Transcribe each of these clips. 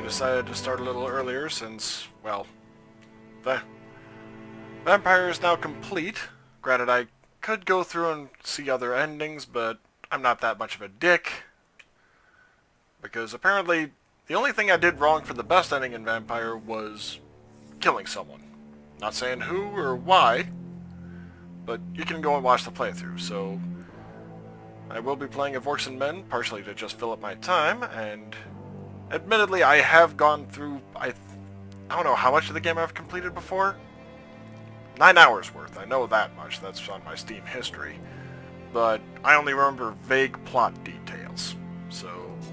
decided to start a little earlier since, well, the Vampire is now complete. Granted, I could go through and see other endings, but I'm not that much of a dick. Because apparently, the only thing I did wrong for the best ending in Vampire was killing someone. Not saying who or why, but you can go and watch the playthrough, so I will be playing Orcs and Men, partially to just fill up my time, and admittedly I have gone through, I don't know how much of the game I've completed before. 9 hours worth, I know that much, that's on my Steam history. But I only remember vague plot details, so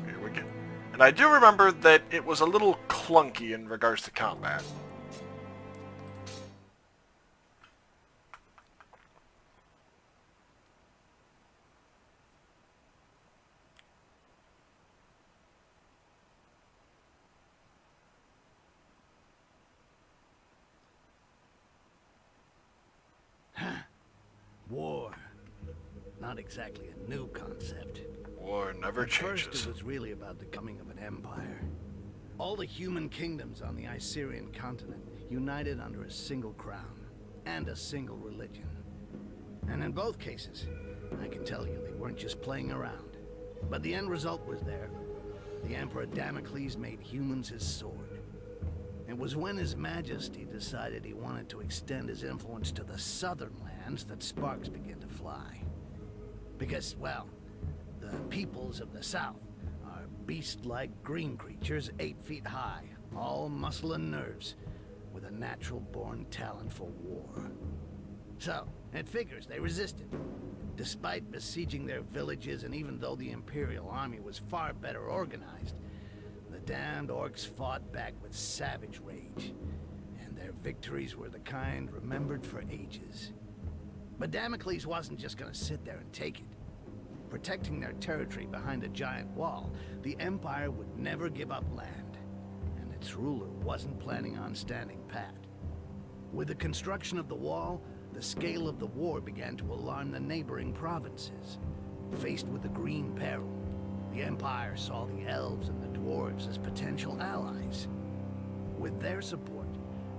here we go. And I do remember that it was a little clunky in regards to combat. War. Not exactly a new concept. War never changes. First, it was really about the coming of an empire. All the human kingdoms on the Icerian continent united under a single crown and a single religion. And in both cases, I can tell you they weren't just playing around. But the end result was there. The Emperor Damocles made humans his sword. It was when His Majesty decided he wanted to extend his influence to the southern lands that sparks began to fly. Because, well, the peoples of the south are beast-like green creatures 8 feet high, all muscle and nerves, with a natural-born talent for war. So, it figures they resisted. Despite besieging their villages, and even though the Imperial army was far better organized, the damned orcs fought back with savage rage, and their victories were the kind remembered for ages. But Damocles wasn't just gonna sit there and take it. Protecting their territory behind a giant wall, the Empire would never give up land, and its ruler wasn't planning on standing pat. With the construction of the wall, the scale of the war began to alarm the neighboring provinces. Faced with the Green Peril, the Empire saw the elves and the dwarves as potential allies. With their support,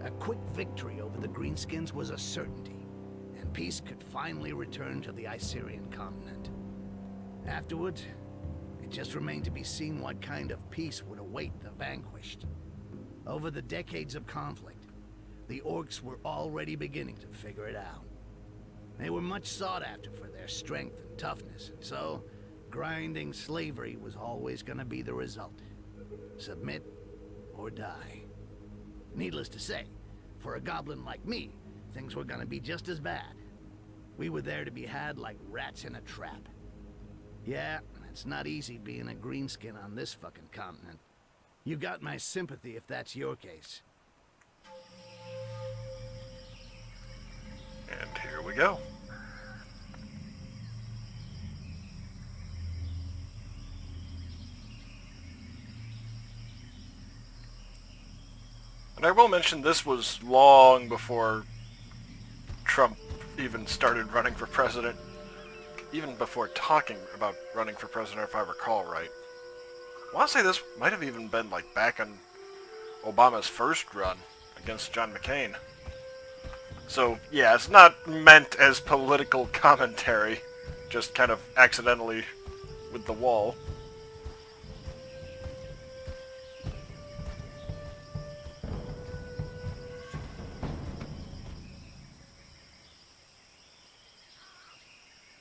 a quick victory over the Greenskins was a certainty, and peace could finally return to the Icerian continent. Afterwards, it just remained to be seen what kind of peace would await the vanquished. Over the decades of conflict, the orcs were already beginning to figure it out. They were much sought after for their strength and toughness, and so grinding slavery was always going to be the result. Submit or die. Needless to say, for a goblin like me, things were going to be just as bad. We were there to be had like rats in a trap. Yeah, it's not easy being a greenskin on this fucking continent. You got my sympathy if that's your case. And here we go. And I will mention this was long before Trump even started running for president. Even before talking about running for president, if I recall right. I want to say this might have even been like back in Obama's first run against John McCain. So, yeah, it's not meant as political commentary, just kind of accidentally with the wall.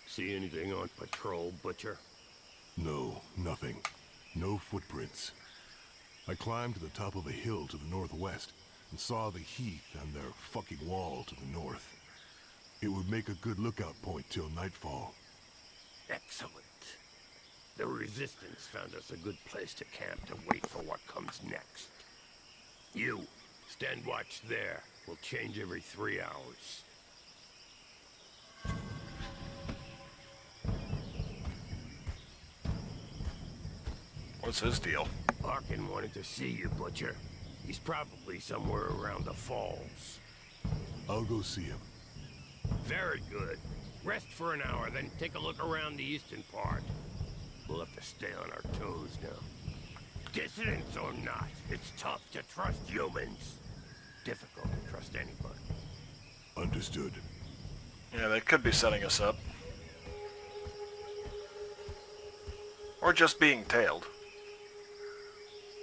See anything on patrol, Butcher? No, nothing. No footprints. I climbed to the top of a hill to the northwest and saw the heath and their fucking wall to the north. It would make a good lookout point till nightfall. Excellent. The Resistance found us a good place to camp to wait for what comes next. You, stand watch there. We'll change every 3 hours. What's his deal? Arkin wanted to see you, Butcher. He's probably somewhere around the falls. I'll go see him. Very good. Rest for an hour, then take a look around the eastern part. We'll have to stay on our toes now. Dissidents or not, it's tough to trust humans. Difficult to trust anybody. Understood. Yeah, they could be setting us up. Or just being tailed.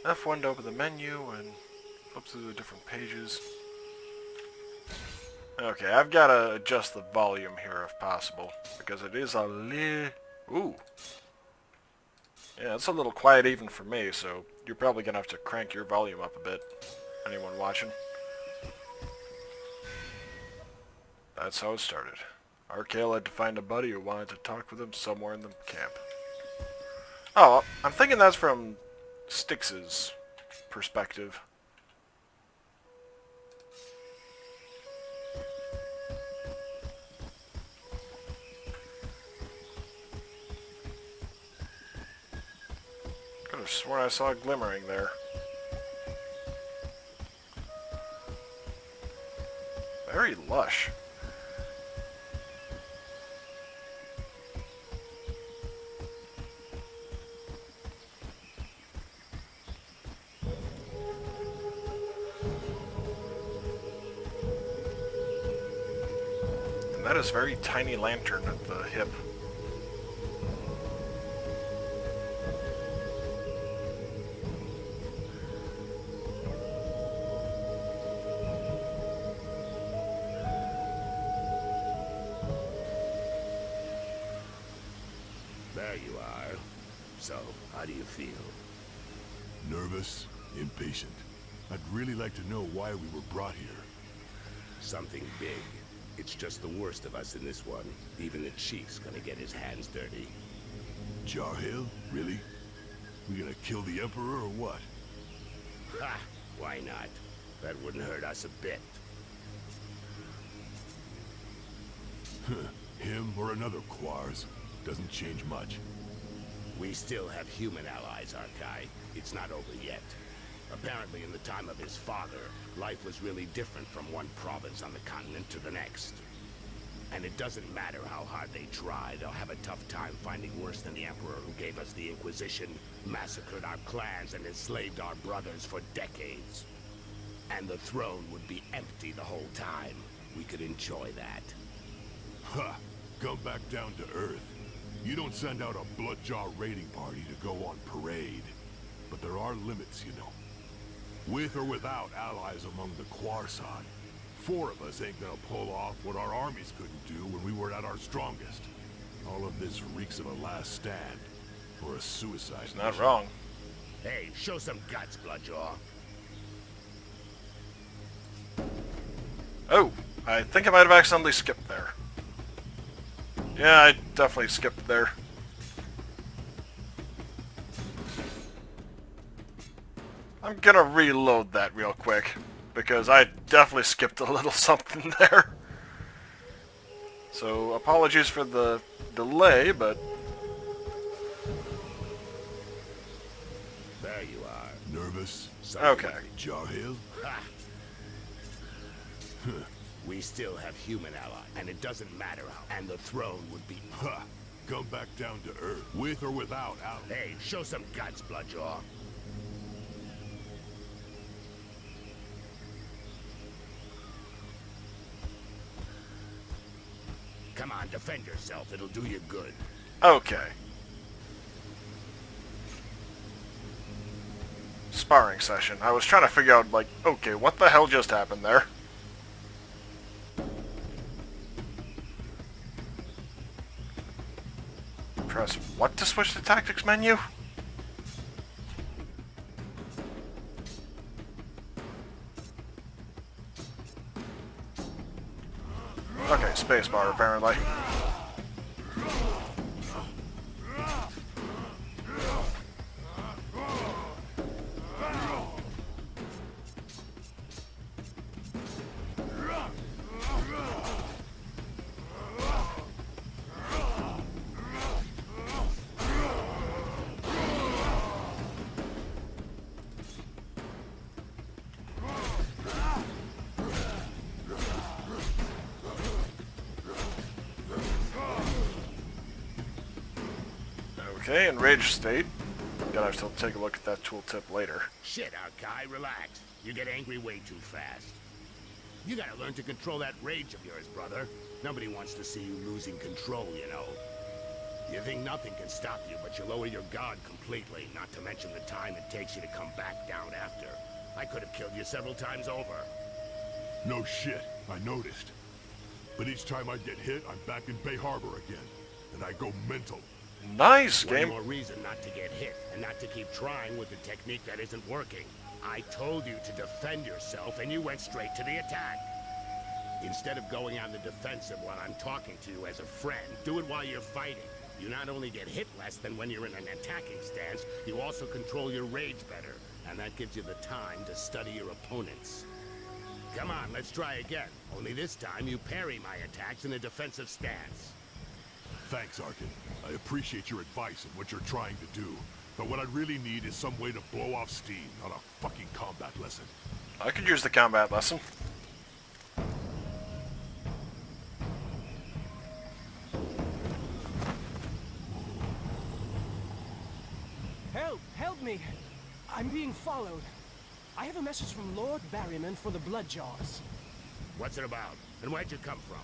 F1 to open the menu and flip through the different pages. Okay, I've got to adjust the volume here if possible, because it is a little... Ooh. Yeah, it's a little quiet even for me, so you're probably going to have to crank your volume up a bit. Anyone watching? That's how it started. Arkale had to find a buddy who wanted to talk with him somewhere in the camp. Oh, I'm thinking that's from Styx's perspective. Could have sworn I saw a glimmering there. Very lush. And that is a very tiny lantern at the hip. There you are. So, how do you feel? Nervous, impatient. I'd really like to know why we were brought here. Something big. It's just the worst of us in this one. Even the chief's gonna get his hands dirty. Jarhill? Really? We gonna kill the Emperor or what? Ha! Why not? That wouldn't hurt us a bit. Him or another Quars. Doesn't change much. We still have human allies, Arkai. It's not over yet. Apparently, in the time of his father, life was really different from one province on the continent to the next. And it doesn't matter how hard they try, they'll have a tough time finding worse than the Emperor who gave us the Inquisition, massacred our clans, and enslaved our brothers for decades. And the throne would be empty the whole time. We could enjoy that. Ha! Come back down to Earth. You don't send out a Bloodjaw raiding party to go on parade. But there are limits, you know. With or without allies among the Quarsan, 4 of us ain't gonna pull off what our armies couldn't do when we were at our strongest. All of this reeks of a last stand, or a suicide He's not mission. wrong. Hey, show some guts, Bloodjaw. Oh, I think I might have accidentally skipped there. Yeah, I definitely skipped there. I'm gonna reload that real quick, because I definitely skipped a little something there. So, apologies for the delay, but... There you are. Nervous? Okay. Jarhill? Ha! We still have human allies, and it doesn't matter how. And the throne would be... Ha! Come back down to Earth, with or without allies. Hey, show some guts, Bloodjaw. Come on, defend yourself. It'll do you good. Okay. Sparring session. I was trying to figure out, like, okay, what the hell just happened there? Press what to switch the tactics menu? Okay, spacebar apparently. Okay, enraged state. Gotta have to take a look at that tooltip later. Shit, Arkai, relax. You get angry way too fast. You gotta learn to control that rage of yours, brother. Nobody wants to see you losing control, you know. You think nothing can stop you, but you lower your guard completely, not to mention the time it takes you to come back down after. I could have killed you several times over. No shit, I noticed. But each time I get hit, I'm back in Bay Harbor again. And I go mental. Nice One game. more reason not to get hit, and not to keep trying with a technique that isn't working. I told you to defend yourself, and you went straight to the attack. Instead of going on the defensive while I'm talking to you as a friend, do it while you're fighting. You not only get hit less than when you're in an attacking stance, you also control your rage better, and that gives you the time to study your opponents. Come on, let's try again. Only this time you parry my attacks in a defensive stance. Thanks, Arkin. I appreciate your advice and what you're trying to do. But what I really need is some way to blow off steam, not a fucking combat lesson. I could use the combat lesson. Help me! I'm being followed. I have a message from Lord Barryman for the Bloodjaws. What's it about? And where'd you come from?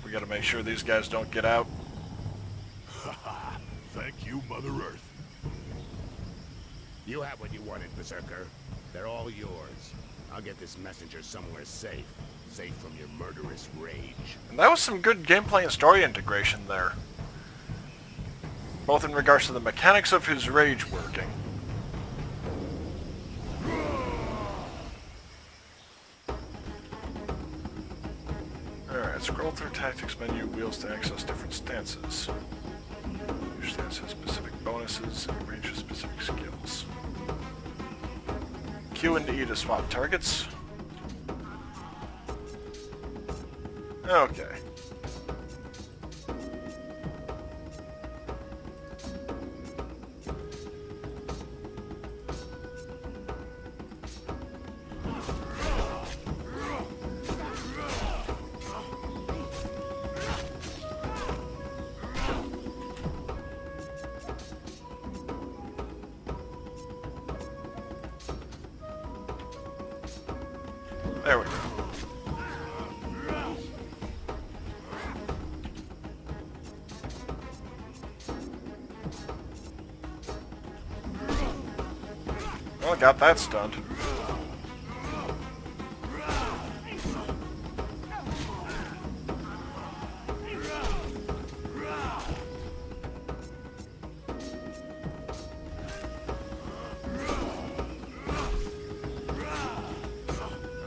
We gotta make sure these guys don't get out. Thank you, Mother Earth. You have what you wanted, Berserker. They're all yours. I'll get this messenger somewhere safe. Safe from your murderous rage. And that was some good gameplay and story integration there. Both in regards to the mechanics of his rage working. Alright, scroll through tactics menu wheels to access different stances. Each stance has specific bonuses and a range of specific skills. Q and E to swap targets. Okay. There we go. Well, got that stunned.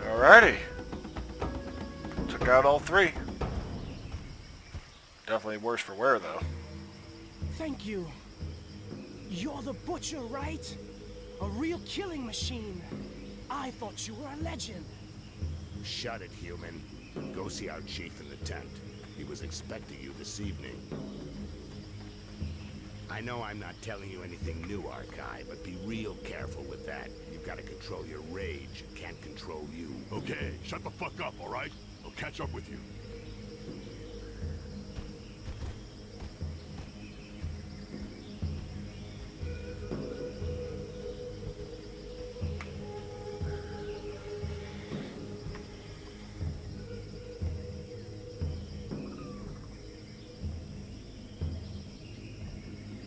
Alrighty. Took out all three. Definitely worse for wear, though. Thank you. You're the butcher, right? A real killing machine. I thought you were a legend. Shut it, human. Go see our chief in the tent. He was expecting you this evening. I know I'm not telling you anything new, Arkai, but be real careful with that. You've got to control your rage. It can't control you. Okay, shut the fuck up, alright? I'll catch up with you.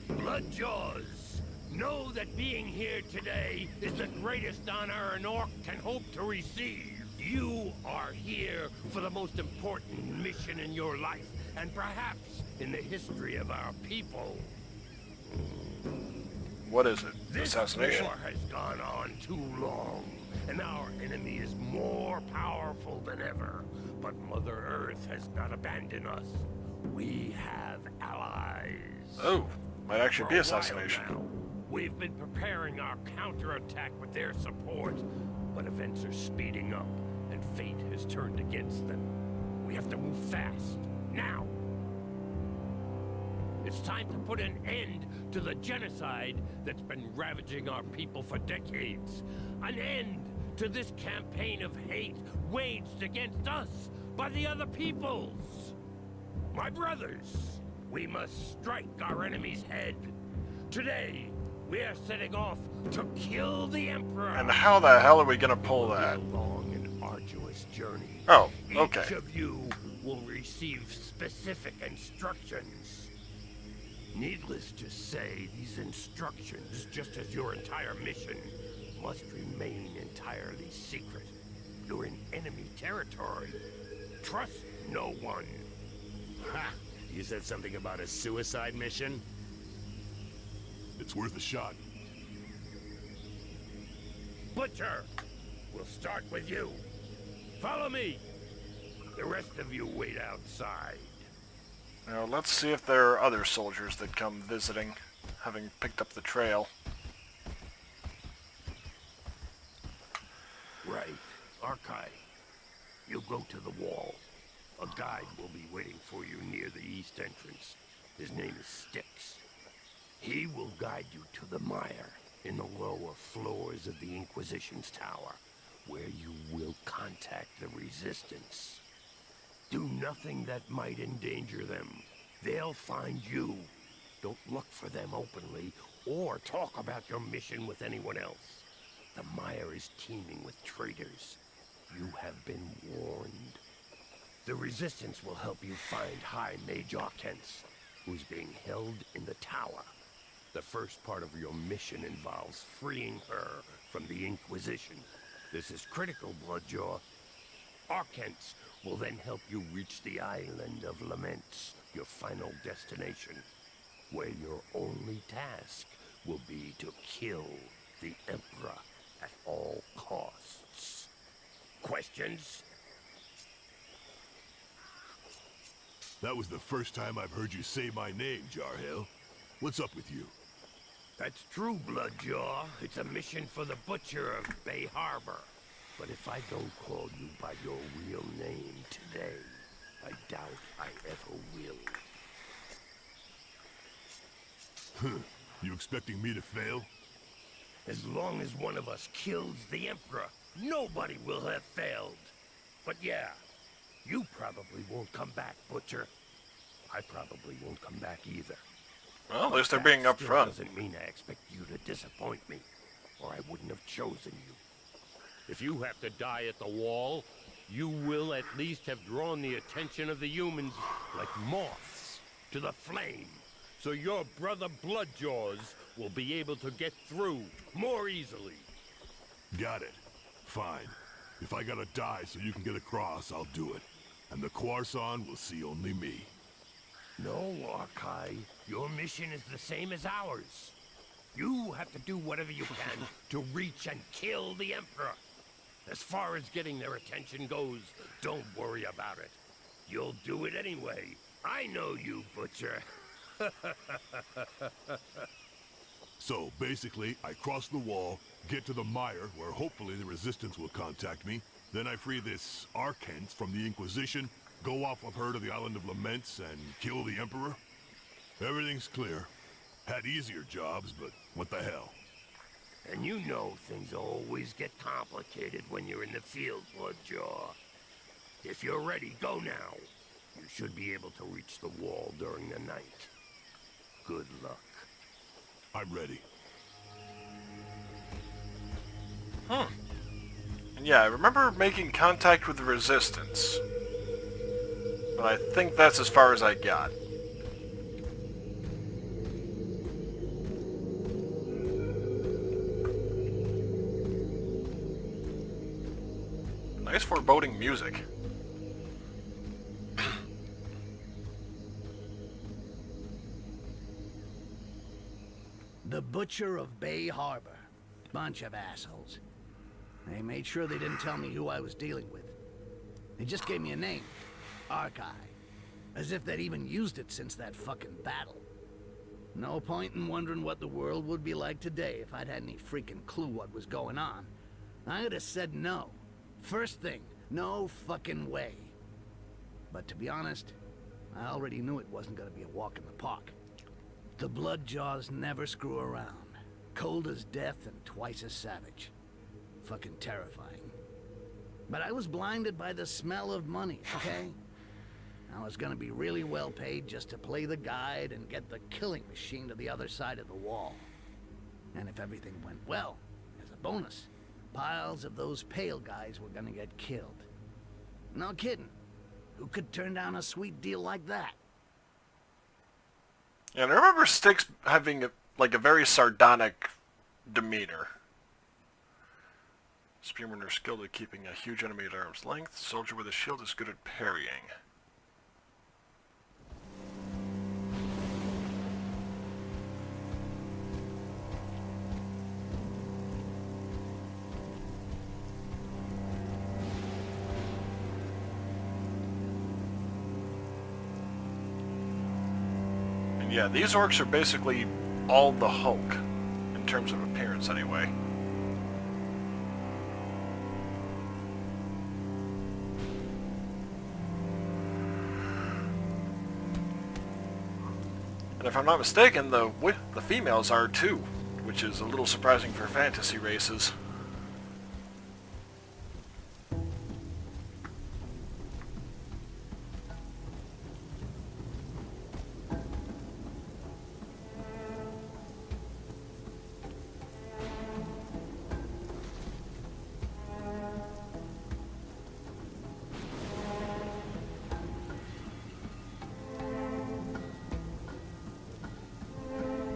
Bloodjaws, know that being here today is the greatest honor an orc can hope to receive. You are here for the most important mission in your life, and perhaps in the history of our people. What is it? This Assassination? war has gone on too long, and our enemy is more powerful than ever. But Mother Earth has not abandoned us. We have allies. Oh, might actually be For a assassination. while now, we've been preparing our counterattack with their support, but events are speeding up, and fate has turned against them. We have to move fast, now. It's time to put an end to the genocide that's been ravaging our people for decades. An end to this campaign of hate waged against us by the other peoples. My brothers, we must strike our enemy's head. Today, we are setting off to kill the Emperor. And how the hell are we gonna pull that? It will be a long and arduous journey. Oh, okay. Each of you will receive specific instructions. Needless to say, these instructions, just as your entire mission, must remain entirely secret. You're in enemy territory. Trust no one. Ha! You said something about a suicide mission? It's worth a shot. Butcher, we'll start with you. Follow me. The rest of you wait outside. Now let's see if there are other soldiers that come visiting, having picked up the trail. Right. Archive. You go to the wall. A guide will be waiting for you near the east entrance. His name is Styx. He will guide you to the mire in the lower floors of the Inquisition's tower, where you will contact the Resistance. Do nothing that might endanger them. They'll find you. Don't look for them openly, or talk about your mission with anyone else. The mire is teeming with traitors. You have been warned. The Resistance will help you find High Mage Orcs, who's being held in the tower. The first part of your mission involves freeing her from the Inquisition. This is critical, Bloodjaw. Orcs will then help you reach the Island of Laments, your final destination, where your only task will be to kill the Emperor at all costs. Questions? That was the first time I've heard you say my name, Jarhill. What's up with you? That's true, Bloodjaw. It's a mission for the Butcher of Bay Harbor. But if I don't call you by your real name today, I doubt I ever will. You expecting me to fail? As long as one of us kills the Emperor, nobody will have failed. But yeah, you probably won't come back, Butcher. I probably won't come back either. Well, at least they're being upfront. Doesn't mean I expect you to disappoint me, or I wouldn't have chosen you. If you have to die at the wall, you will at least have drawn the attention of the humans Like moths to the flame. so your brother Bloodjaws will be able to get through more easily. Got it. Fine. If I gotta die so you can get across, I'll do it. And the Quarson will see only me. No, Arkai. Your mission is the same as ours. You have to do whatever you can to reach and kill the Emperor. As far as getting their attention goes, don't worry about it. You'll do it anyway. I know you, Butcher. So, basically, I cross the wall, get to the mire, where hopefully the Resistance will contact me. Then I free this Arcans from the Inquisition, go off with her to the Island of Laments, and kill the Emperor. Everything's clear. Had easier jobs, but what the hell? And you know things always get complicated when you're in the field, Bloodjaw. If you're ready, go now. You should be able to reach the wall during the night. Good luck. I'm ready. And yeah, I remember making contact with the Resistance. But I think that's as far as I got. Nice foreboding music. The Butcher of Bay Harbor. Bunch of assholes. They made sure they didn't tell me who I was dealing with. They just gave me a name. Archive. As if they'd even used it since that fucking battle. No point in wondering what the world would be like today if I'd had any freaking clue what was going on. I would have said no. First thing, no fucking way. But to be honest, I already knew it wasn't gonna be a walk in the park. The Bloodjaws never screw around. Cold as death and twice as savage. Fucking terrifying. But I was blinded by the smell of money, okay? I was gonna be really well paid just to play the guide and get the killing machine to the other side of the wall. And if everything went well, as a bonus, piles of those pale guys were gonna get killed. No kidding. Who could turn down a sweet deal like that? Yeah, and I remember Styx having a very sardonic demeanor. Spearmen are skilled at keeping a huge enemy at arm's length. Soldier with a shield is good at parrying. And yeah, these orcs are basically all the Hulk, in terms of appearance anyway. And if I'm not mistaken, the females are too, which is a little surprising for fantasy races.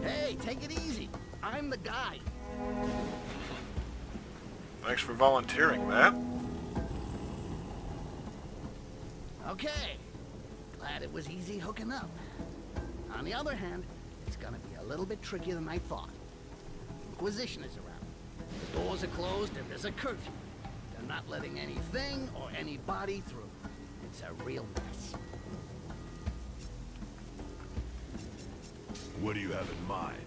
Hey, take it easy. I'm the guy. Thanks for volunteering, Matt. Okay. Glad it was easy hooking up. On the other hand, it's gonna be a little bit trickier than I thought. Inquisition is around. The doors are closed and there's a curfew. They're not letting anything or anybody through. It's a real mess. What do you have in mind?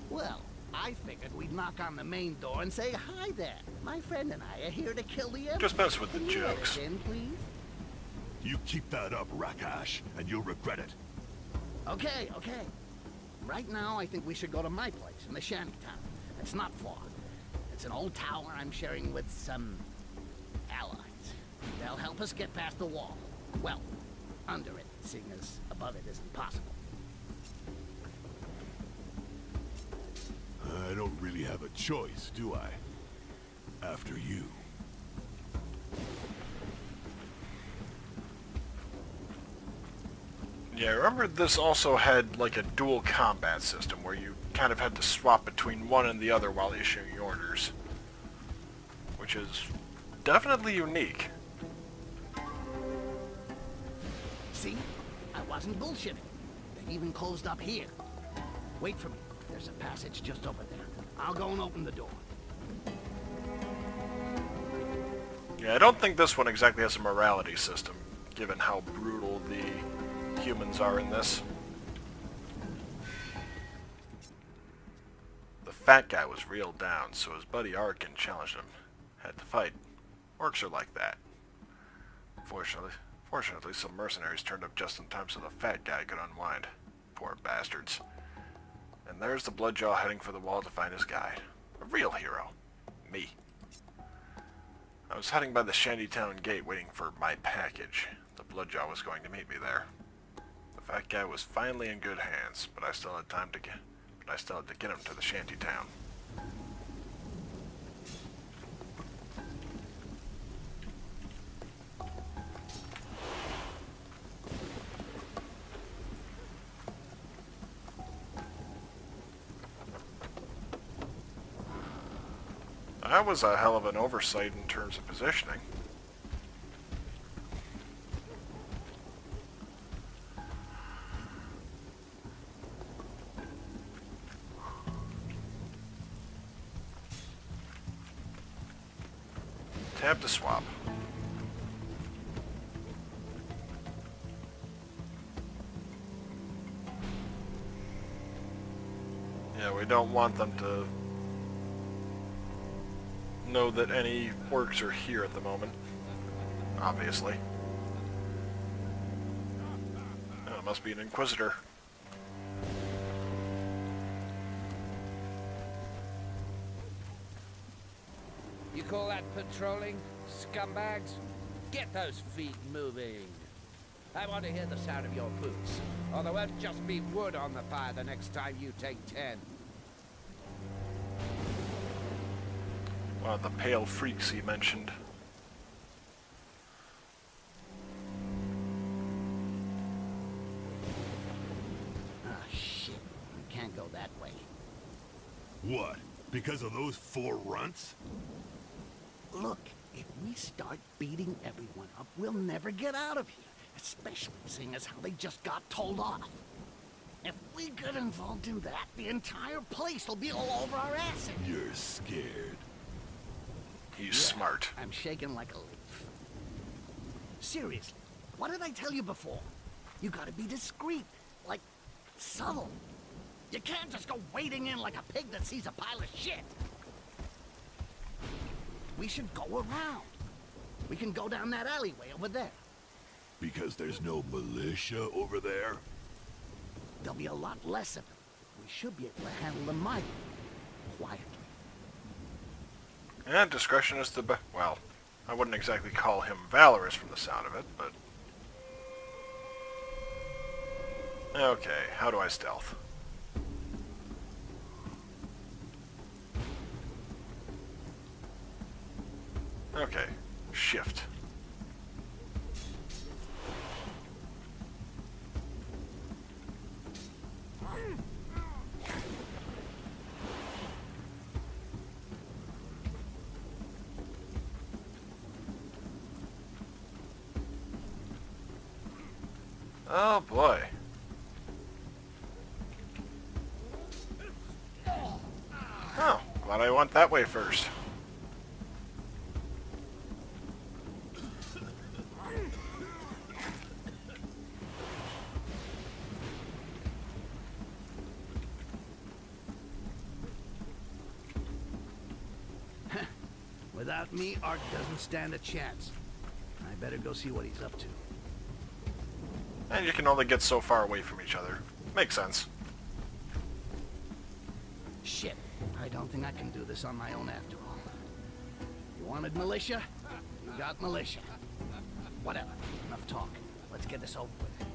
Well, I figured we'd knock on the main door and say, "Hi there. My friend and I are here to kill the Emperor. Just mess with the Can you let jokes. us in, please?" You keep that up, Rakash, and you'll regret it. Okay, okay. Right now, I think we should go to my place in the shantytown. It's not far. It's an old tower I'm sharing with some allies. They'll help us get past the wall. Well, under it, seeing as above it isn't possible. I don't really have a choice, do I? After you. Yeah, I remember this also had like a dual combat system where you kind of had to swap between one and the other while issuing orders. Which is definitely unique. See? I wasn't bullshitting. They even closed up here. Wait for me. There's a passage just over there. I'll go and open the door. Yeah, I don't think this one exactly has a morality system, given how brutal the humans are in this. The fat guy was reeled down, so his buddy Arkin challenged him. Had to fight. Orcs are like that. Fortunately, some mercenaries turned up just in time so the fat guy could unwind. Poor bastards. And there's the Bloodjaw heading for the wall to find his guide. A real hero. Me. I was heading by the shantytown gate waiting for my package. The Bloodjaw was going to meet me there. The fat guy was finally in good hands, but I still had to get him to the shantytown. That was a hell of an oversight in terms of positioning. Tab to swap. Yeah, we don't want them to know that any orcs are here at the moment, obviously. Oh, it must be an Inquisitor. You You call that patrolling, scumbags? Get those feet moving. I want to hear the sound of your boots, or there won't just be wood on the fire the next time you take 10. One of the pale freaks he mentioned. Ah, shit. We can't go that way. What? Because of those 4 runts? Look, if we start beating everyone up, we'll never get out of here. Especially seeing as how they just got told off. If we get involved in that, the entire place will be all over our asses. You're scared. He's smart. I'm shaking like a leaf. Seriously, what did I tell you before? You gotta be discreet, like subtle. You can't just go wading in like a pig that sees a pile of shit. We should go around. We can go down that alleyway over there. Because there's no militia over there? There'll be a lot less of them. We should be able to handle them mighty quietly. And discretion is the well, I wouldn't exactly call him valorous from the sound of it, but... Okay, how do I stealth? Okay, shift. Oh boy. Oh, glad I went that way first. Without me, Art doesn't stand a chance. I better go see what he's up to. And you can only get so far away from each other. Makes sense. Shit, I don't think I can do this on my own after all. You wanted militia? You got militia. Whatever, enough talk. Let's get this over with.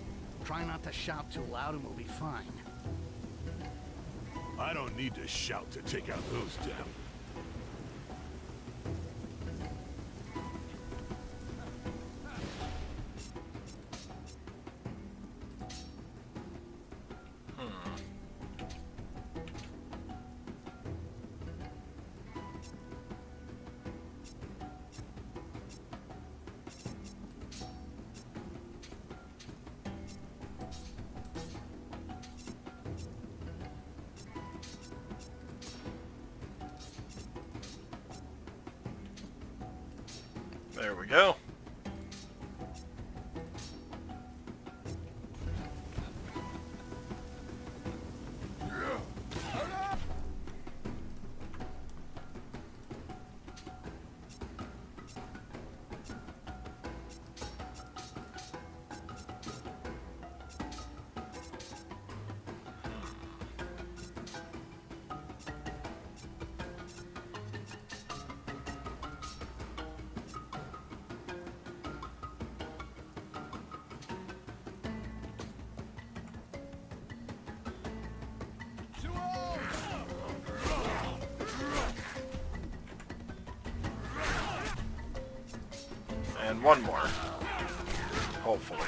Try not to shout too loud and we'll be fine. I don't need to shout to take out those down. There we go. And one more. Hopefully.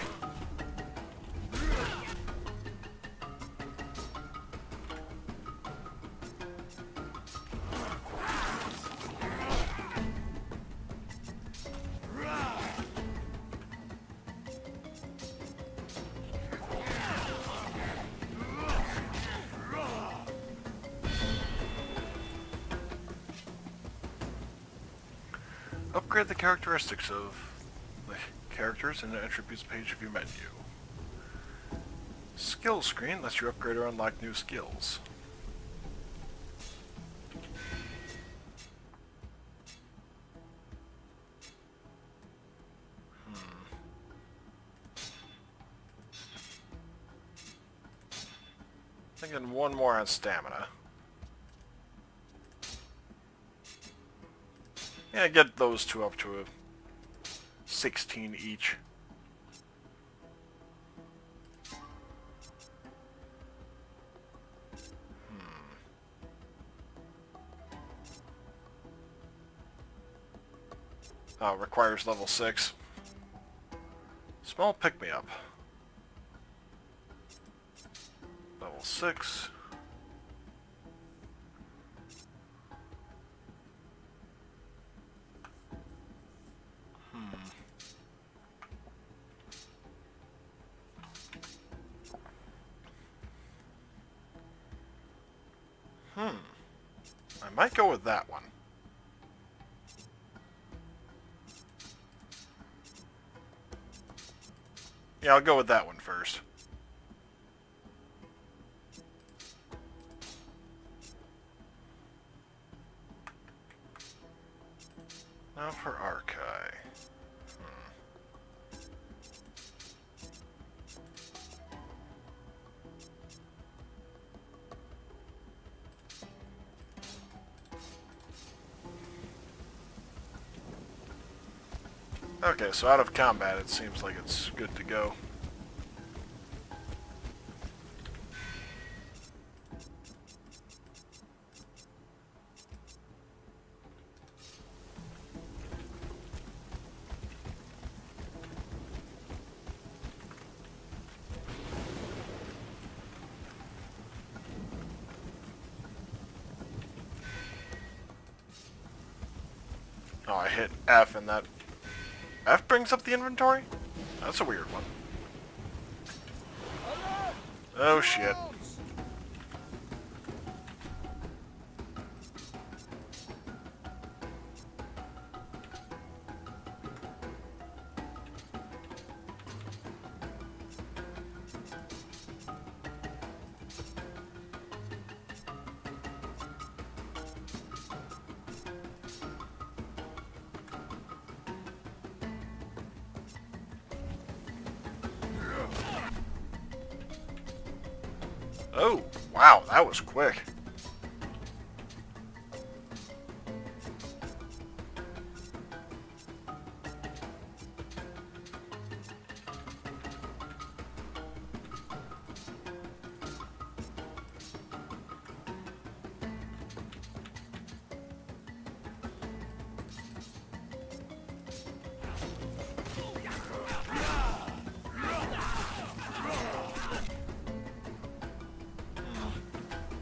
Upgrade the characteristics of the characters in the attributes page of your menu. Skill screen lets you upgrade or unlock new skills. Thinking one more on stamina. Yeah, get those two up to a 16 each. Oh, requires level 6. Small pick-me-up. Level 6. I might go with that one. Yeah, I'll go with that one first. Now for Archive. Okay, so out of combat, it seems like it's good to go. Oh, I hit F and that... F brings up the inventory? That's a weird one. Oh shit. Oh, wow, that was quick.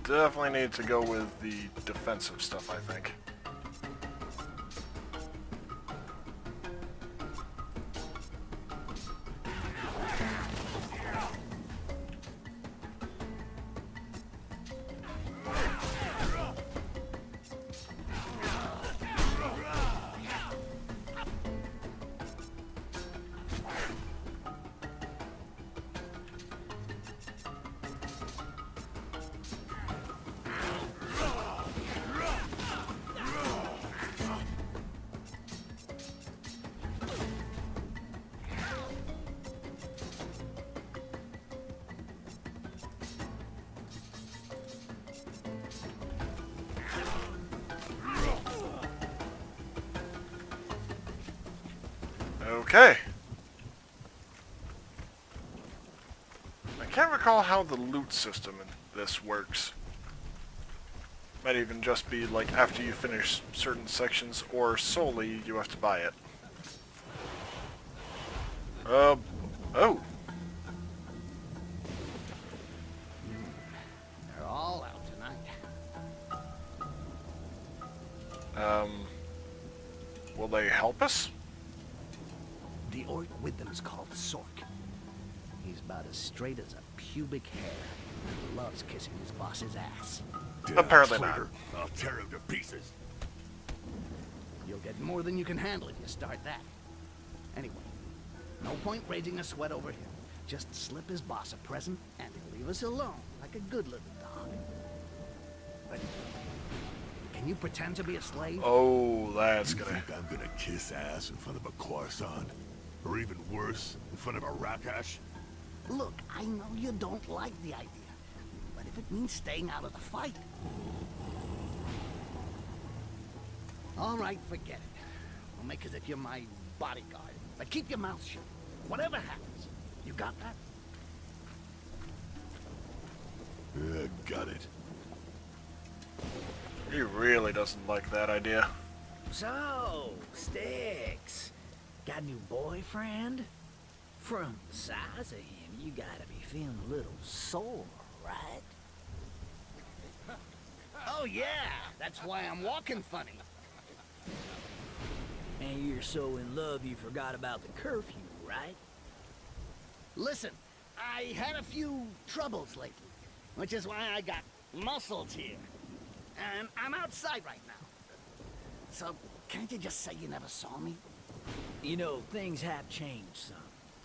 Definitely need to go with the defensive stuff, I think. Okay. I can't recall how the loot system in this works. Might even just be like after you finish certain sections, or solely you have to buy it. Oh. They're all out tonight. Will they help us? The orc with them's called Sork. He's about as straight as a pubic hair and loves kissing his boss's ass. Apparently not. Trigger, I'll tear him to pieces. You'll get more than you can handle if you start that. Anyway, no point raising a sweat over him. Just slip his boss a present and he'll leave us alone like a good little dog. But can you pretend to be a slave? Oh, that's You gonna... think I'm gonna kiss ass in front of a croissant? Or even worse, in front of a Rakash? Look, I know you don't like the idea, but if it means staying out of the fight... All right, forget it. I'll make as if you're my bodyguard. But keep your mouth shut. Whatever happens. You got that? Got it. He really doesn't like that idea. So, Sticks, got a new boyfriend? From the size of him, you gotta be feeling a little sore, right? Oh yeah, that's why I'm walking funny. And you're so in love you forgot about the curfew, right? Listen, I had a few troubles lately, which is why I got muscles here. And I'm outside right now. So, can't you just say you never saw me? You know, things have changed some.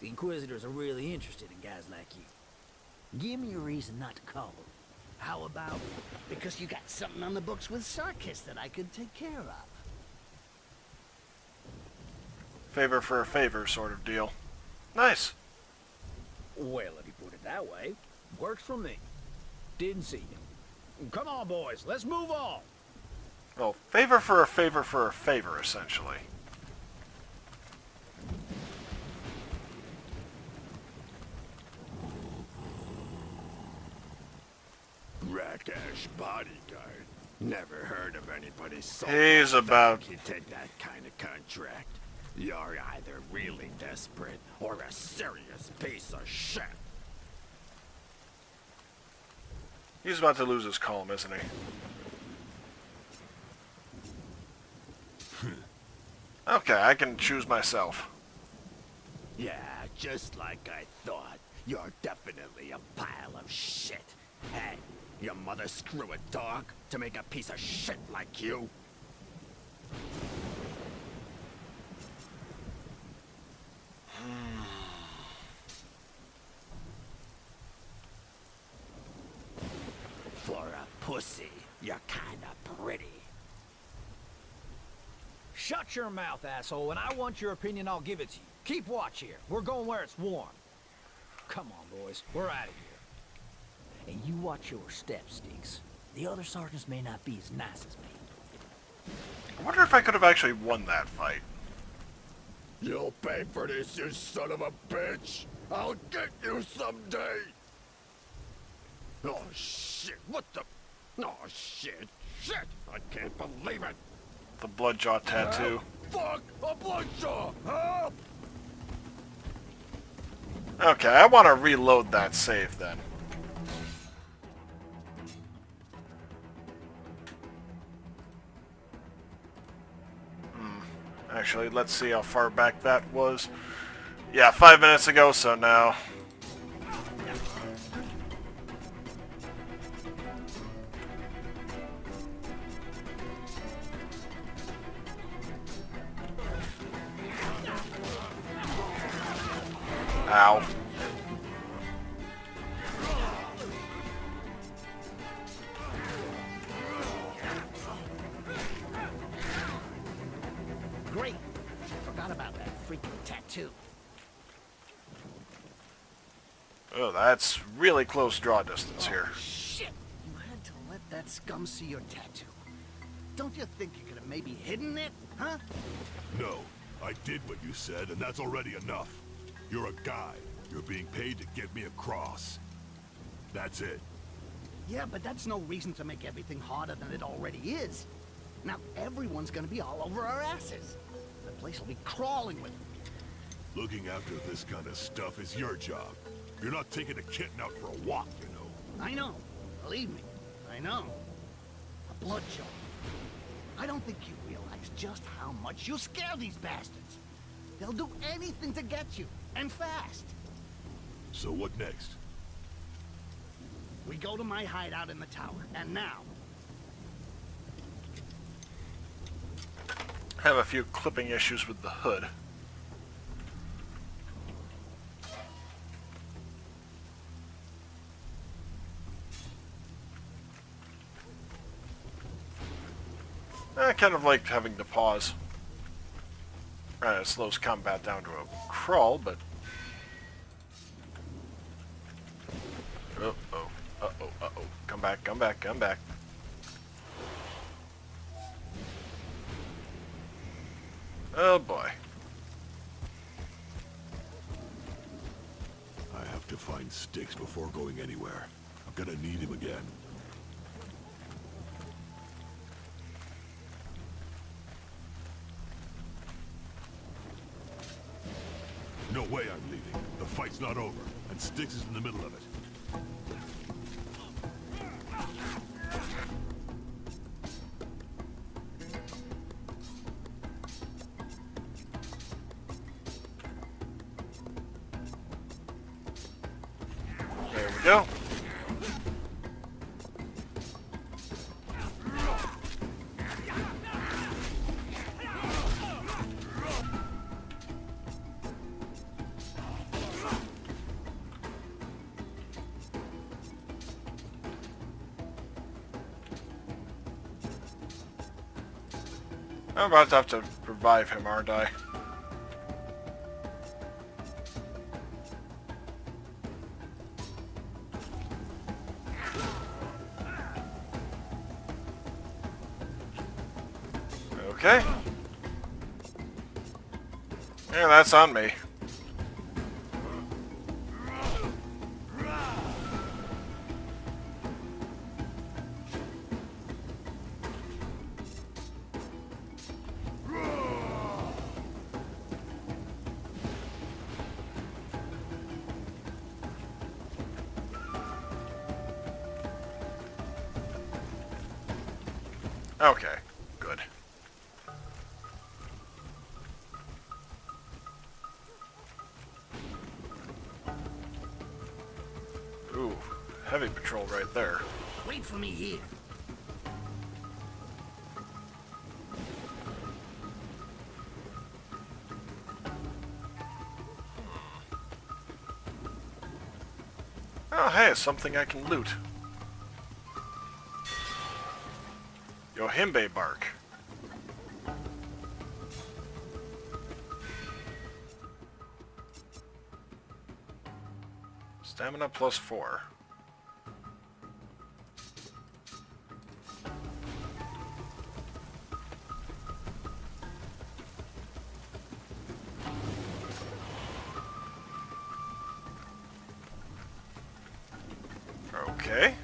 The Inquisitors are really interested in guys like you. Give me a reason not to call them. How about because you got something on the books with Sarkis that I could take care of? Favor for a favor sort of deal. Nice. Well, if you put it that way, works for me. Didn't see you. Come on, boys, let's move on. Well, favor for a favor, essentially. Rakash bodyguard. Never heard of anybody so He's about... you take that kind of contract. You're either really desperate or a serious piece of shit. He's about to lose his calm, isn't he? Okay, I can choose myself. Yeah, just like I thought. You're definitely a pile of shit. Hey, your mother screw a dog to make a piece of shit like you? For a pussy, you're kinda pretty. Shut your mouth, asshole, and I want your opinion, I'll give it to you. Keep watch here. We're going where it's warm. Come on, boys. We're out of here. And you watch your steps, Sticks. The other sergeants may not be as nice as me. I wonder if I could have actually won that fight. You'll pay for this, you son of a bitch! I'll get you someday! Oh shit, what the... Oh shit, shit! I can't believe it! The Bloodjaw tattoo. Fuck! A bloodjaw! Help! Okay, I want to reload that save then. Actually, let's see how far back that was. Yeah, 5 minutes ago, so now. Ow. Great. Forgot about that freaking tattoo. Oh, that's really close draw distance here. Shit! You had to let that scum see your tattoo. Don't you think you could have maybe hidden it, huh? No, I did what you said, and that's already enough. You're a guy. You're being paid to get me across. That's it. Yeah, but that's no reason to make everything harder than it already is. Now everyone's gonna be all over our asses. The place will be crawling with them. Looking after this kind of stuff is your job. You're not taking a kitten out for a walk, you know. I know. Believe me. I know. A bloodjaw. I don't think you realize just how much you scare these bastards. They'll do anything to get you, and fast. So what next? We go to my hideout in the tower, and now. Have a few clipping issues with the hood. I kind of liked having to pause. It slows combat down to a crawl, but... Uh-oh, uh-oh, uh-oh. Come back, come back, come back. Oh boy. I have to find Styx before going anywhere. I'm gonna need him again. No way I'm leaving. The fight's not over, and Styx is in the middle of it. There we go. I'm about to have to revive him, aren't I? Okay. Yeah, that's on me. Okay, good. Ooh, heavy patrol right there. Wait for me here. Oh, hey, it's something I can loot. Yohimbe bark. Stamina +4. Okay.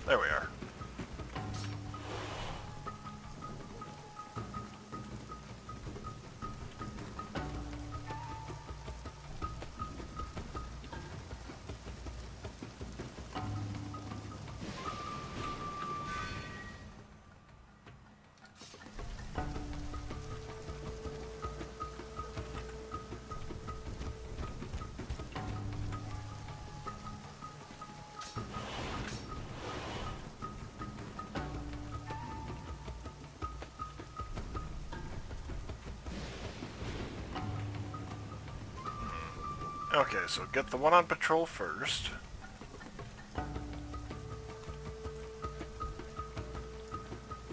There we are. Okay, so get the one on patrol first.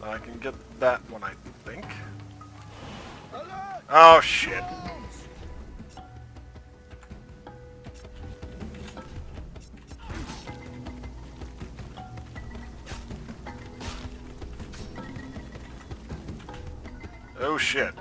I can get that one, I think. Oh, shit. Oh, shit.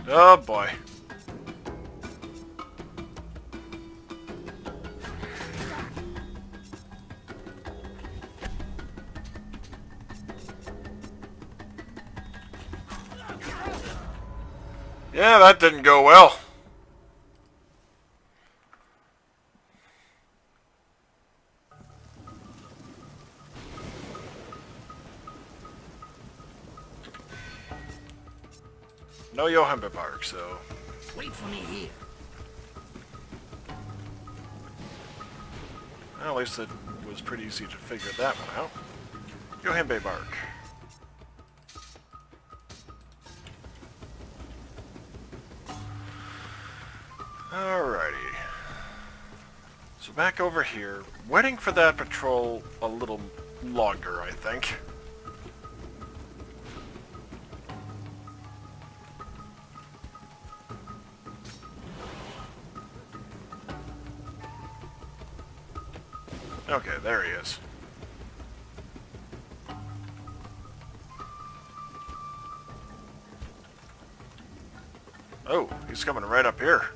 Oh boy. Yeah, that didn't go well. No Yohimbe Park, so... Wait for me here. Well, at least it was pretty easy to figure that one out. Yohimbe Bark. Alrighty. So back over here, waiting for that patrol a little longer, I think. Okay, there he is. Oh, he's coming right up here.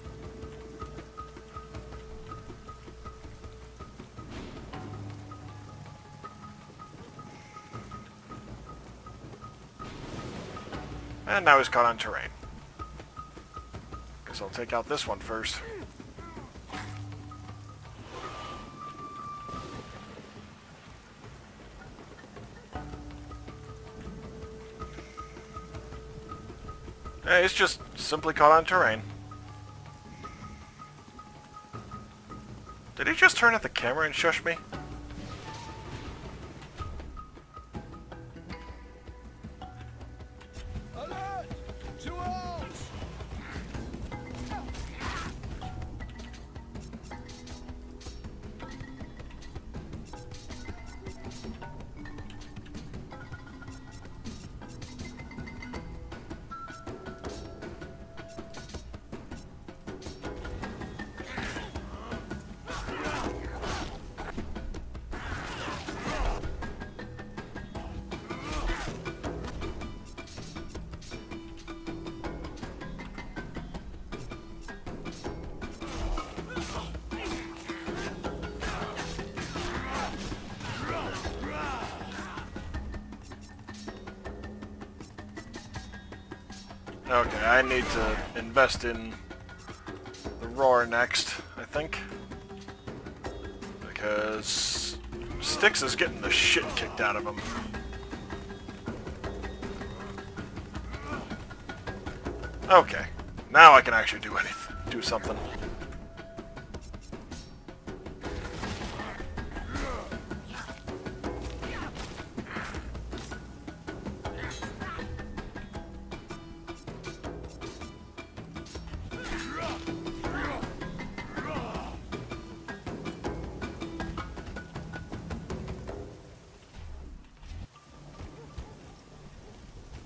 And now he's caught on terrain. Guess I'll take out this one first. Hey, he's just simply caught on terrain. Did he just turn at the camera and shush me? Alert! To arms! Okay, I need to invest in the roar next, I think. Because Styx is getting the shit kicked out of him. Okay, now I can actually do anything, do something.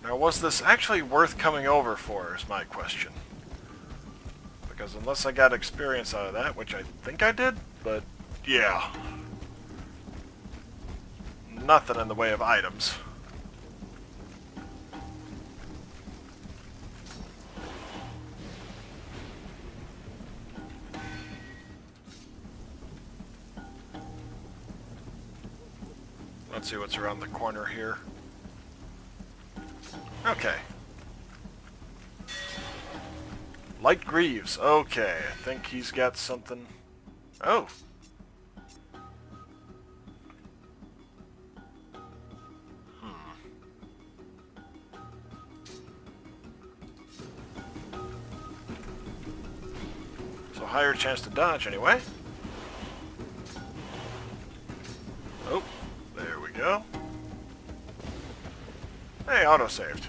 Now, was this actually worth coming over for, is my question. Because unless I got experience out of that, which I think I did, but yeah. Nothing in the way of items. Let's see what's around the corner here. Okay. Light Greaves. Okay, I think he's got something. Oh. So higher chance to dodge anyway. Oh, there we go. Hey, auto-saved.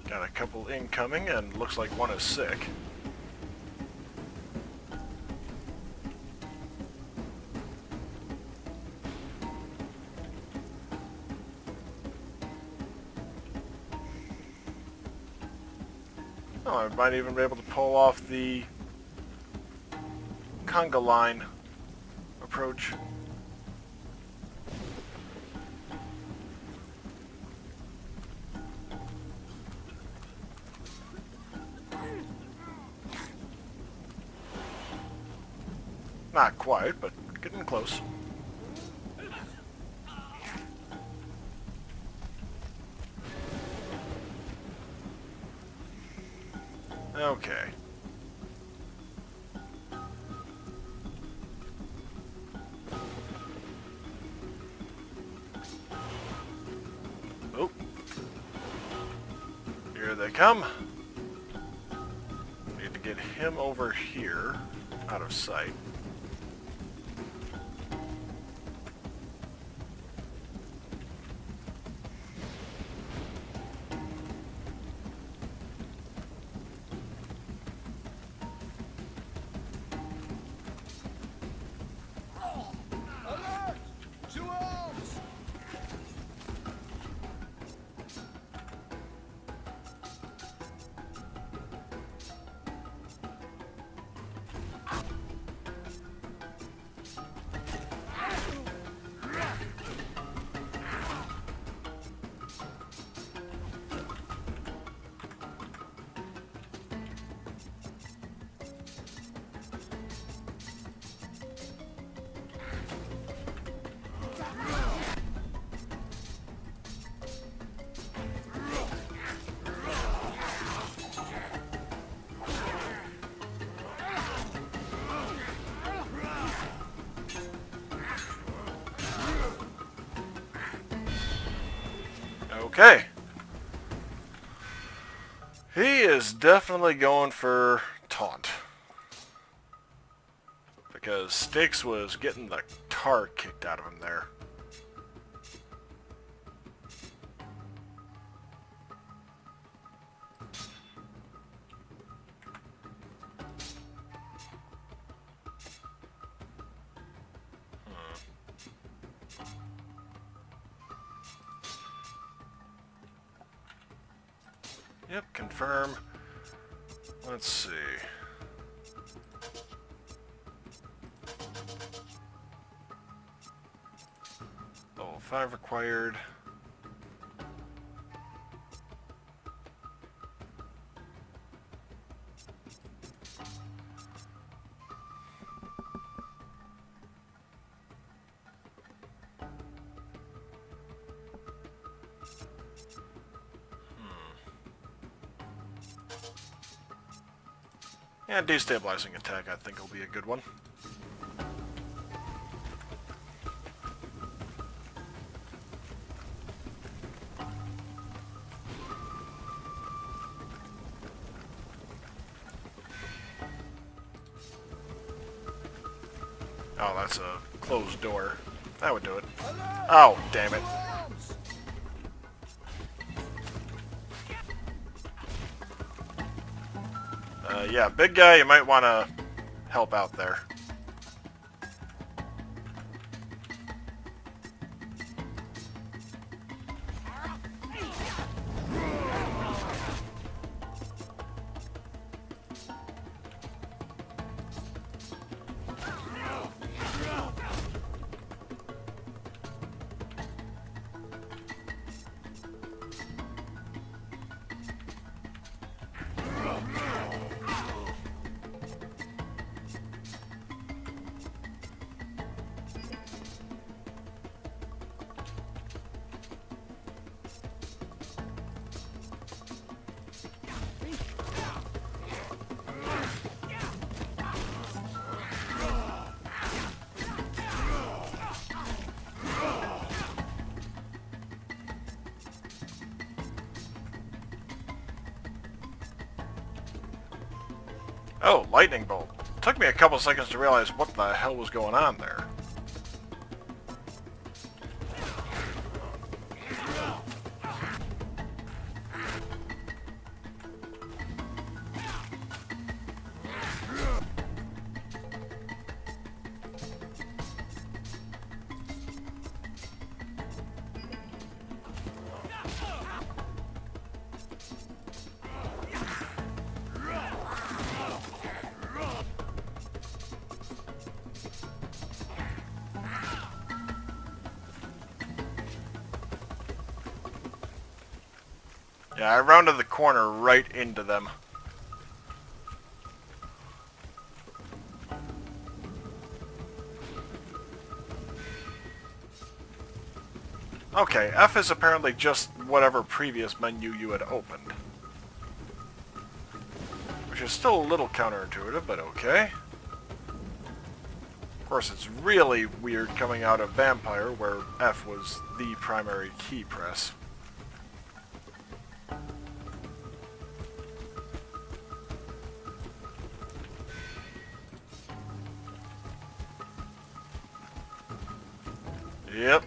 Got a couple incoming, and looks like one is sick. Oh, I might even be able to pull off the conga line approach. Not quite, but getting close. Okay. Oh. Here they come. Need to get him over here, out of sight. Alert! To arms! Okay. He is definitely going for taunt. Because Styx was getting the tar kicked out of him there. Yep, confirm. Let's see. Level 5 required. Yeah, destabilizing attack I think will be a good one. Oh, that's a closed door. That would do it. Oh, damn it. Yeah, big guy, you might want to help out there. Oh, lightning bolt. Took me a couple seconds to realize what the hell was going on there. Yeah, I rounded the corner right into them. Okay, F is apparently just whatever previous menu you had opened. Which is still a little counterintuitive, but okay. Of course, it's really weird coming out of Vampire, where F was the primary key press. Yep.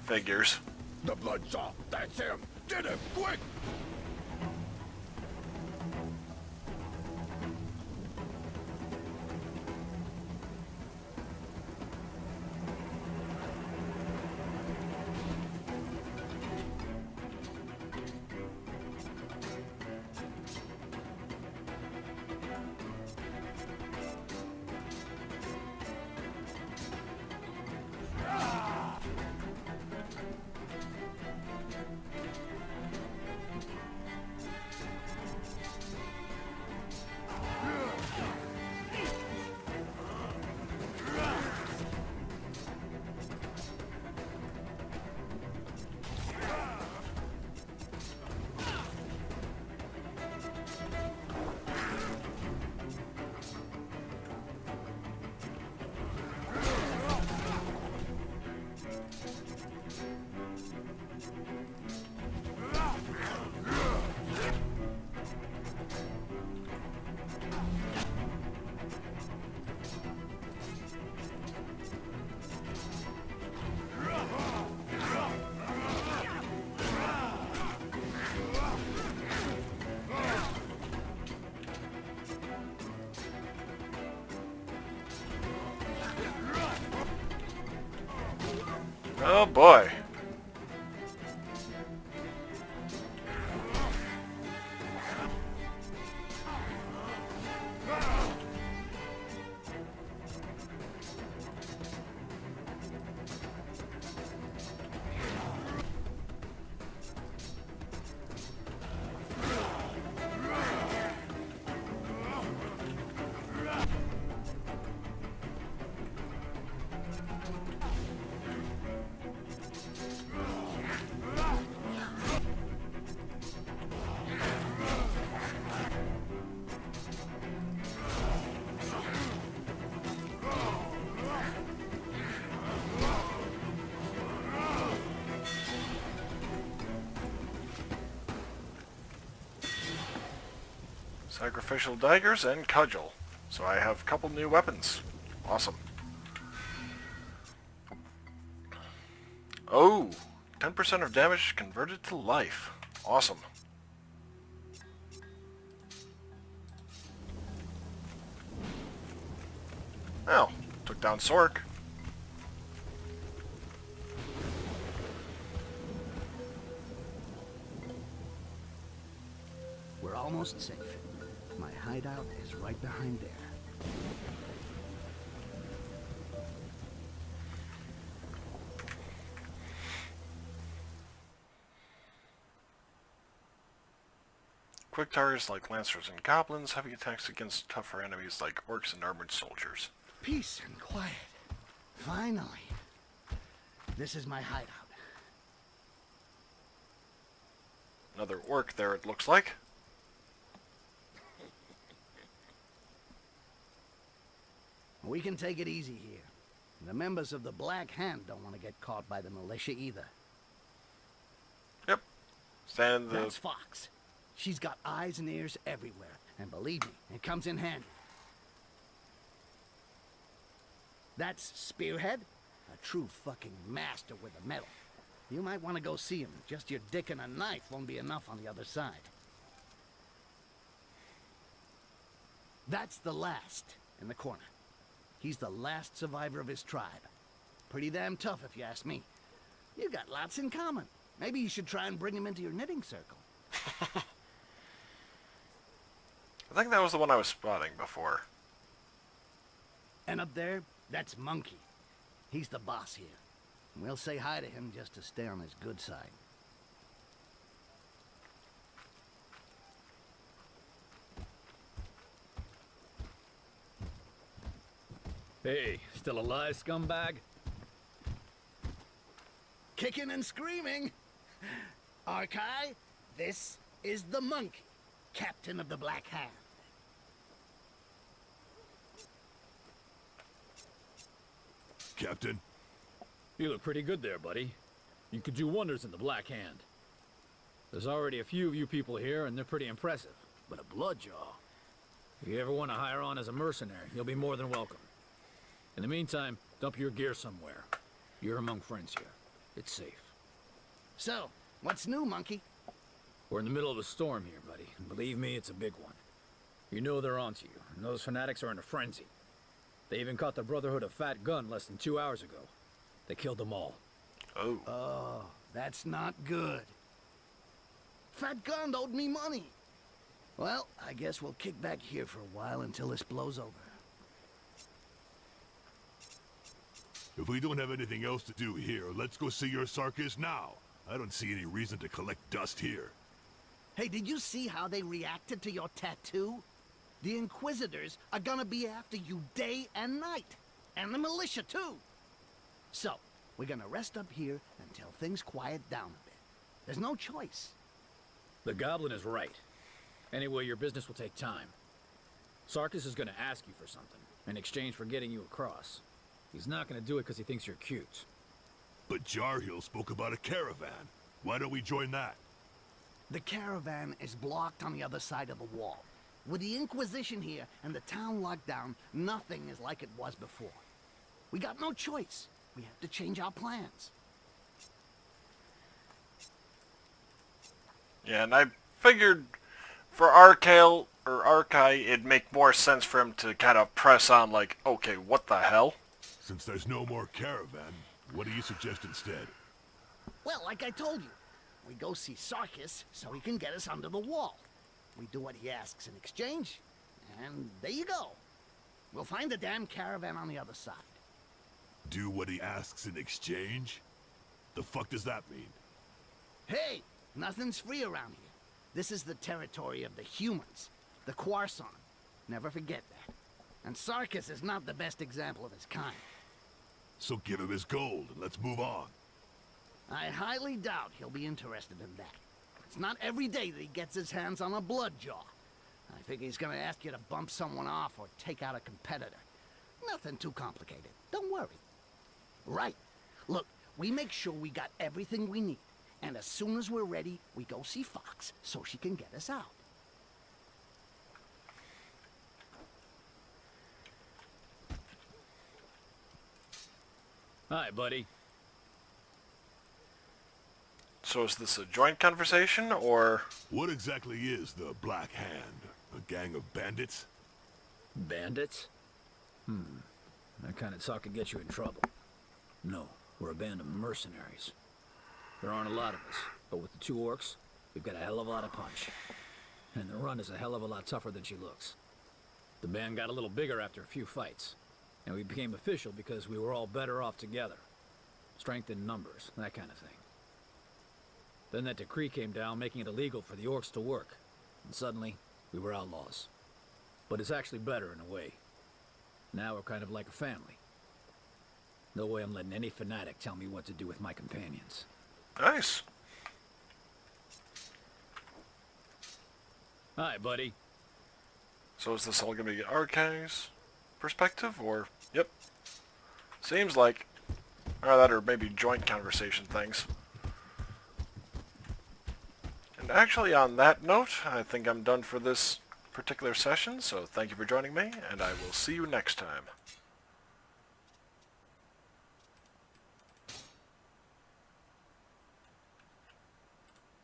Figures. The Bloodsaw! That's him! Get him, quick! Oh boy. Sacrificial daggers and cudgel. So I have a couple new weapons. Awesome. Oh, 10% of damage converted to life. Awesome. Well, took down Sork. We're almost safe. My hideout is right behind there. Quick targets like lancers and goblins, heavy attacks against tougher enemies like orcs and armored soldiers. Peace and quiet. Finally. This is my hideout. Another orc there, it looks like. We can take it easy here. The members of the Black Hand don't want to get caught by the militia either. Yep. Stand the... That's Fox. She's got eyes and ears everywhere. And believe me, it comes in handy. That's Spearhead, a true fucking master with a medal. You might want to go see him. Just your dick and a knife won't be enough on the other side. That's the last in the corner. He's the last survivor of his tribe. Pretty damn tough, if you ask me. You got lots in common. Maybe you should try and bring him into your knitting circle. I think that was the one I was spotting before. And up there, that's Monkey. He's the boss here. And we'll say hi to him just to stay on his good side. Hey, still alive, scumbag? kicking and screaming. Arkai, this is the monkey, captain of the Black Hand. Captain? You look pretty good there, buddy. You could do wonders in the Black Hand. There's already a few of you people here, and they're pretty impressive. But a Bloodjaw? If you ever want to hire on as a mercenary, you'll be more than welcome. In the meantime, dump your gear somewhere. You're among friends here. It's safe. So, what's new, monkey? We're in the middle of a storm here, buddy. And believe me, it's a big one. You know they're onto you, and those fanatics are in a frenzy. They even caught the Brotherhood of Fat Gun less than 2 hours ago. They killed them all. Oh. Oh, that's not good. Fat Gun owed me money. Well, I guess we'll kick back here for a while until this blows over. If we don't have anything else to do here, let's go see your Sarkis now. I don't see any reason to collect dust here. Hey, did you see how they reacted to your tattoo? The Inquisitors are gonna be after you day and night. And the militia, too. So, we're gonna rest up here until things quiet down a bit. There's no choice. The Goblin is right. Anyway, your business will take time. Sarkis is gonna ask you for something, in exchange for getting you across. He's not gonna do it because he thinks you're cute. But Jarhill spoke about a caravan. Why don't we join that? The caravan is blocked on the other side of the wall. With the Inquisition here and the town locked down, nothing is like it was before. We got no choice. We have to change our plans. Yeah, and I figured for Arkai, it'd make more sense for him to kind of press on like, okay, what the hell? Since there's no more caravan, what do you suggest instead? Well, like I told you, we go see Sarkis so he can get us under the wall. We do what he asks in exchange, and there you go. We'll find the damn caravan on the other side. Do what he asks in exchange? The fuck does that mean? Hey, nothing's free around here. This is the territory of the humans, the Quarson. Never forget that. And Sarkis is not the best example of his kind. So give him his gold and let's move on. I highly doubt he'll be interested in that. It's not every day that he gets his hands on a Bloodjaw. I figure he's gonna ask you to bump someone off or take out a competitor. Nothing too complicated. Don't worry. Right. Look, we make sure we got everything we need. And as soon as we're ready, we go see Fox so she can get us out. Hi, buddy. So is this a joint conversation, or...? What exactly is the Black Hand? A gang of bandits? Bandits? That kind of talk could get you in trouble. No, we're a band of mercenaries. There aren't a lot of us, but with the 2 orcs, we've got a hell of a lot of punch. And the run is a hell of a lot tougher than she looks. The band got a little bigger after a few fights, and we became official because we were all better off together. Strength in numbers, that kind of thing. Then that decree came down making it illegal for the orcs to work, and suddenly, we were outlaws. But it's actually better in a way. Now we're kind of like a family. No way I'm letting any fanatic tell me what to do with my companions. Nice. Hi, buddy. So is this all going to be Arkai's perspective, or... Yep. Seems like... Or that, or maybe joint conversation things. And actually, on that note, I think I'm done for this particular session, so thank you for joining me, and I will see you next time.